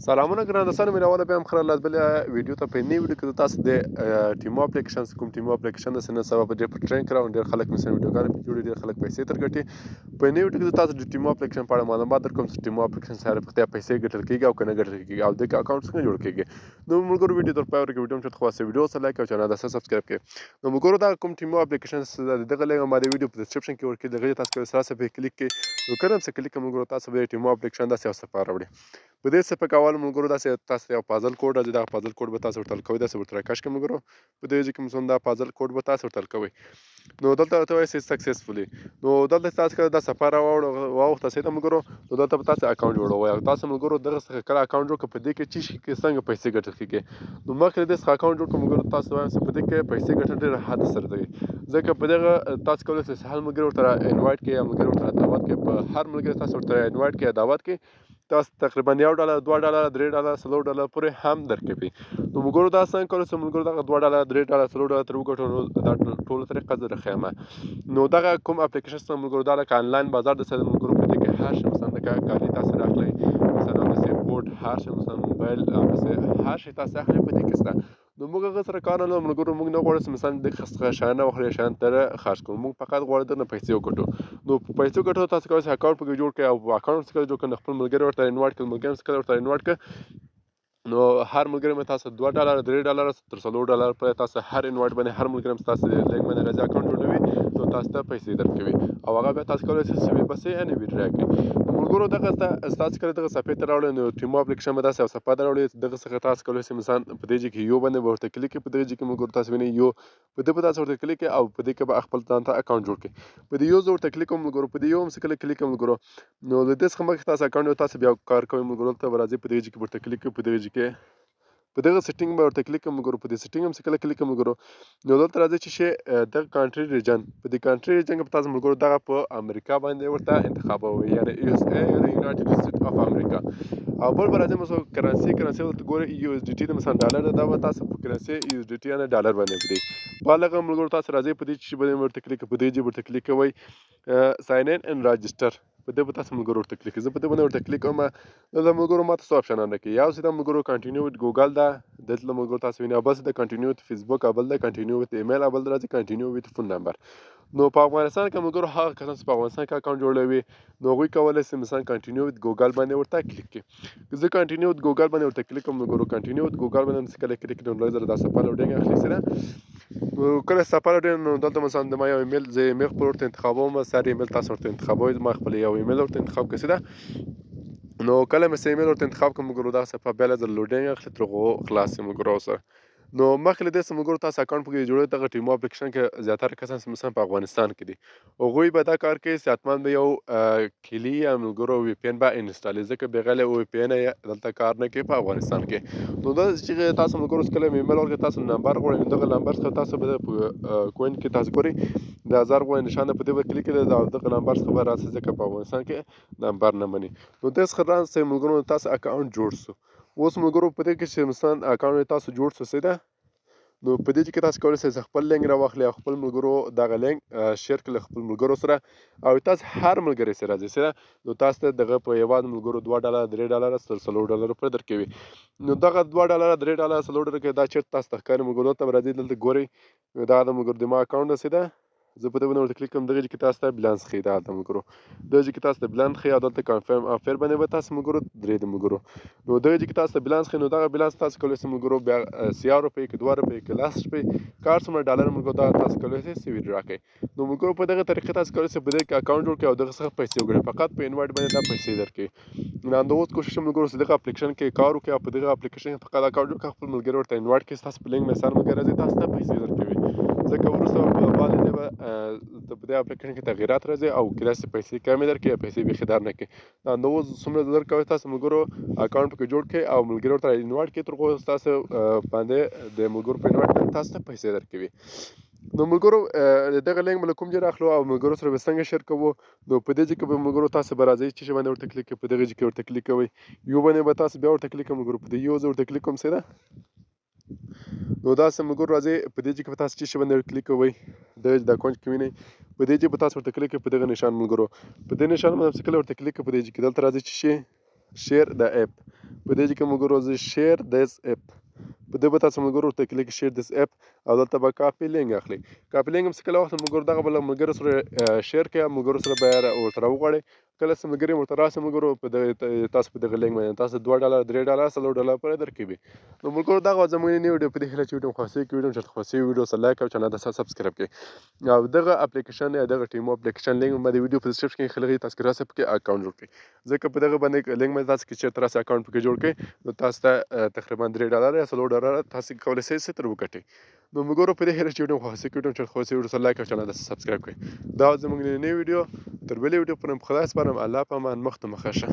سلامونه ګران دوستانو مې راوله بیا هم خره لاس بله ویډیو ته په نوي ویډیو کې تاسو د ټیمو اپلیکیشن کوم ټیمو اپلیکیشن د سنه سبا په ډېر په ټرین کړه ډېر خلک مې سره ویډیوګانې پکې جوړي ډېر خلک پیسې ترګټي په نوي ویډیو کې تاسو د ټیمو اپلیکیشن په اړه معلومات درکوم چې ټیمو اپلیکیشن سره په پیسې ګټل کېږي او که نه ګټل کېږي او دغه اکاونټ څنګه جوړ کېږي نو ملګرو ویډیو تر پای ورکړئ ویډیو چې خاصه ویډیو سره لایک او چینل ته سبسکرایب کړئ نو ملګرو دا کوم ټیمو اپلیکیشن دغه لینک ما د ویډیو په ډسکرپشن کې ورکړي دغه تاسو کولی سره په کلیک کې نو کله چې کلیک کوم ملګرو تاسو به ټیمو اپلیکیشن داسې یو صفحه راوړي په دې صفحه کې اول ملګرو داسې تاسو یو پازل کوډ راځي دا پازل کوډ به تاسو ورته کوئ داسې ورته راکش کوئ ملګرو په دې ځای کې مثلا دا پازل کوډ به تاسو ورته کوئ نو دلته ورته وایي سکسسفولي نو دلته تاسو کله دا صفحه راوړو تاسو ته ملګرو نو دلته به تاسو اکاونټ جوړوئ او تاسو ملګرو دغه څخه کله اکاونټ جوړ کړئ په دې کې چې څنګه پیسې ګټل کېږي نو مخکې دې څخه اکاونټ جوړ کړئ ملګرو تاسو وایم چې په دې کې پیسې ګټل ډېر حد سره دی ځکه په دغه تاسو کولی شئ هر ملګري ورته انوایټ کړئ یا ملګري ورته دعوت کړئ په هر ملګري تاسو ورته انوایټ کړئ یا دعوت کړئ تاسو تقریبا $1 $2 $3 $4 پورې هم درکوي نو ملګرو دا څنګه کولی شئ ملګرو دغه $2 $3 $4 تر وګټو نو دا ټوله طریقه زه درښیم نو دغه کوم اپلیکیشن څه ملګرو دا لکه آنلاین بازار د څه ملګرو په دې کې هر شی مثلا لکه کالي تاسو راخلئ مثلا همداسې بوټ هر شی مثلا موبایل همداسې هر شی تاسو اخلئ په دې کې شته نو موږ هغه سره کار نه لرو ملګرو موږ نه غواړو چې مثلا د څخه شیان واخلو شیان تر خرڅ کړو موږ فقط غواړو درنه پیسې وګټو نو په پیسو ګټو تاسو کولی شئ اکاونټ پکې جوړ کړئ او اکاونټ څخه جوړ کړئ خپل ملګري ورته انوایټ کړئ ملګري څخه ورته انوایټ کړئ نو هر ملګری مې تاسو $2 $3 تر $4 پورې تاسو هر انوایټ باندې هر ملګری مې تاسو لیک باندې راځي اکاونټ جوړوي نو تاسو ته پیسې درکوي او هغه بیا تاسو کولی شئ چې بس یې نه ویډرا کړئ نو ملګرو دغه تاسو کله دغه صفحې ته راوړئ نو ټیمو اپلیکیشن به داسې یو صفحه ته راوړئ دغه څخه تاسو کولی شئ مثلا په دې ځای کې یو باندې به ورته کلیک کړئ په دغه ځای کې ملګرو تاسو وینئ یو په دې به تاسو ورته کلیک کړئ او په دې کې به خپل ځان ته اکاونټ جوړ کړئ په دې یو زه ورته کلیک کوم ملګرو په دې یو هم څه کله کلیک کوم ملګرو نو له دې څخه مخکې تاسو اکاونټ تاسو بیا کار کوئ ملګرو ته به راځئ په دې ځای کې ورته کلیک کړئ په دغه ځای کې په دغه سیټینګ به ورته کلیک کوم ملګرو په دې سیټینګ هم څه کله کلیک کوم ملګرو نو دلته راځي چې شی دغه کانټري ریجن په دې کانټري ریجن کې به تاسو ملګرو دغه په امریکا باندې ورته انتخابوئ یعنی USA یا یونایټډ سټیټ اف امریکا او بل به راځي مثلا کرنسي ورته ګورئ USDT د مثلا ډالر دا به تاسو په کرنسي USDT یا ډالر باندې کړئ په هغه ملګرو تاسو راځئ په دې چې باندې ورته کلیک په دې ورته کلیک کوئ ساین ان اینډ راجسټر په دې به تاسو ملګرو ورته کلیک زه په دې باندې ورته کلیک کوم دلته ملګرو ماته څو اپشنونه کوي یو سیده ملګرو کنټینیو وت ګوګل ده دلته ملګرو تاسو وینئ بل سیده کنټینیو وت فیسبوک او بل ده کنټینیو وت ایمیل او بل راځي کنټینیو وت فون نمبر نو په افغانستان کې ملګرو هغه کسان چې په افغانستان کې اکاونټ جوړوي نو هغوی کولی شي مثلا کنټینیو وت ګوګل باندې ورته کلیک کړي زه کنټینیو وت ګوګل باندې ورته کلیک کوم ملګرو کنټینیو وت ګوګل باندې چې کله کلیک کړم لږ دا صفحه لوډینګ اخلي سره نو کله صفحه لوډینګ نو دلته مثلا د ما یو ایمیل زه ایمیل خپل ورته انتخابوم سر ایمیل تاسو ورته انتخابوئ ما خپل یو ایمیل ورته انتخاب کړئ سیده نو کله مې ایمیل ورته انتخاب کوم ملګرو دا صفحه بیا لږ لوډینګ اخلي تر هغو خلاص شي ملګرو سره نو مخکې له دې څخه ملګرو تاسو اکاونټ پکې جوړوئ دغه ټیمو اپلیکیشن کې زیاتره کسان چې مثلا په افغانستان کې دي هغوی به دا کار کوي چې حتما به یو کلي یا ملګرو وی پی ان به انسټالوي ځکه بغیر له وی پی ان دلته کار نه کوي په افغانستان کې نو دا چې تاسو ملګرو کله ایمیل ورکړئ تاسو نمبر غواړئ دغه نمبر څخه تاسو به په کوین کې تاسو ګورئ د 1000 غوښتنې نشان په دې به کلیک کړئ د دغه نمبر څخه به راسي ځکه په افغانستان کې نمبر نه مني نو دې څخه راسي ملګرو تاسو اکاونټ جوړ شو اوس ملګرو په دې کې چې مثلا اکاونټ تاسو جوړ شو سیده نو په دې کې تاسو کولی شئ خپل لینک راواخلئ او خپل ملګرو دغه لینک شیر کړئ خپل ملګرو سره او تاسو هر ملګري سره راځئ سره نو تاسو ته دغه په یوازې ملګرو $2 $3 تر $4 پورې درکوي نو دغه $2 $3 $4 کې دا چیرته تاسو ته ښکاري ملګرو ته راځئ دلته ګورئ دا د ملګرو د ما اکاونټ ده سیده زه په دې باندې ورته کلیک کوم دغه کې تاسو ته بیلانس ښیي دا هلته ملګرو دغه کې تاسو ته بیلانس ښیي او دلته کنفرم افیر باندې به تاسو ملګرو درېږدئ ملګرو نو دغه کې تاسو ته بیلانس ښیي نو دغه بیلانس تاسو کولی شئ ملګرو بیا 100 روپۍ که 2 روپۍ که 10 روپۍ که هر څومره ډالر ملګرو دا تاسو کولی شئ چې ویډرا کړئ نو ملګرو په دغه طریقې تاسو کولی شئ په دې کې اکاونټ جوړ کړئ او دغه څخه پیسې وګټئ فقط په انوایټ باندې دا پیسې درکوي نو همدا اوس کوشش کوم ملګرو چې دغه اپلیکیشن کې کار وکړئ او په دغه اپلیکیشن کې فقط اکاونټ جوړ کړئ خپل ملګري ورته انوایټ کړئ ستاسو په لینک باندې سر ملګری راځي تاسو ته پیسې درکوي ځکه وروسته په بعد دې به په دې اپلیکیشن کې تغییرات راځي او کیدای شي پیسې کمې درکړي یا پیسې بیخي در نه کړي همدا اوس څومره درکوئ تاسو ملګرو اکاونټ پکې جوړ کړئ او ملګري ورته انوایټ کړئ تر هغو تاسو باندې د ملګرو په انوایټ باندې تاسو ته پیسې درکوي نو ملګرو دغه لینک به له کوم ځای راخلو او ملګرو سره به څنګه شیر کوو نو په دې ځای کې به ملګرو تاسو به راځئ چې باندې ورته کلیک کوئ په دغه ځای کې ورته کلیک کوئ یو باندې به تاسو بیا ورته کلیک کوئ ملګرو په دې یو زه ورته کلیک کوم سیده نو داسې ملګرو راځئ په دې ځای کې به تاسو چې باندې کلیک کوئ د اکاونټ کې وینئ په دې ځای به تاسو ورته کلیک کوئ په دغه نشان ملګرو په دې نشان باندې کله ورته کلیک کوئ په دې ځای کې دلته راځئ چې شیر د اپ په دې کې ملګرو زه شیر دیس اپ په دې به تاسو ملګرو ورته کلیک شیر دیس اپ او دلته به کاپي لینک اخلي کاپي لینک هم څه کله وخت ملګرو دغه بل ملګرو سره شیر کړئ ملګرو سره به ورته راوغواړئ کله چې ملګري ورته راسي ملګرو په دغه تاسو په دغه لینک باندې تاسو $2 $3 $4 پورې درکوي نو ملګرو دغه زموږ نوی ویډیو په دې هیله چې ویډیو خوښیږي ویډیو چې خوښیږي ویډیو سره لایک او چینل ته سبسکرایب کړئ او دغه اپلیکیشن یا دغه ټیمو اپلیکیشن لینک باندې ویډیو په ډسکرپشن کې خلګي تاسو راسه پکې اکاونټ جوړ کړئ ځکه په دغه باندې لینک باندې تاسو کې چې تر راسه اکاونټ پکې جوړ کړئ نو تاسو ته تقریبا $3 یا $4 تاسو کولای شئ ستر وکټئ نو مګورو په دې هیله چې ویډیو خوښیږي ویډیو چې خوښیږي ویډیو سره لایک او چینل ته سبسکرایب کړئ دا زموږ نوی ویډیو تر بلې ویډیو پورې خدای سپارم الله په امان مخ ته مخه شه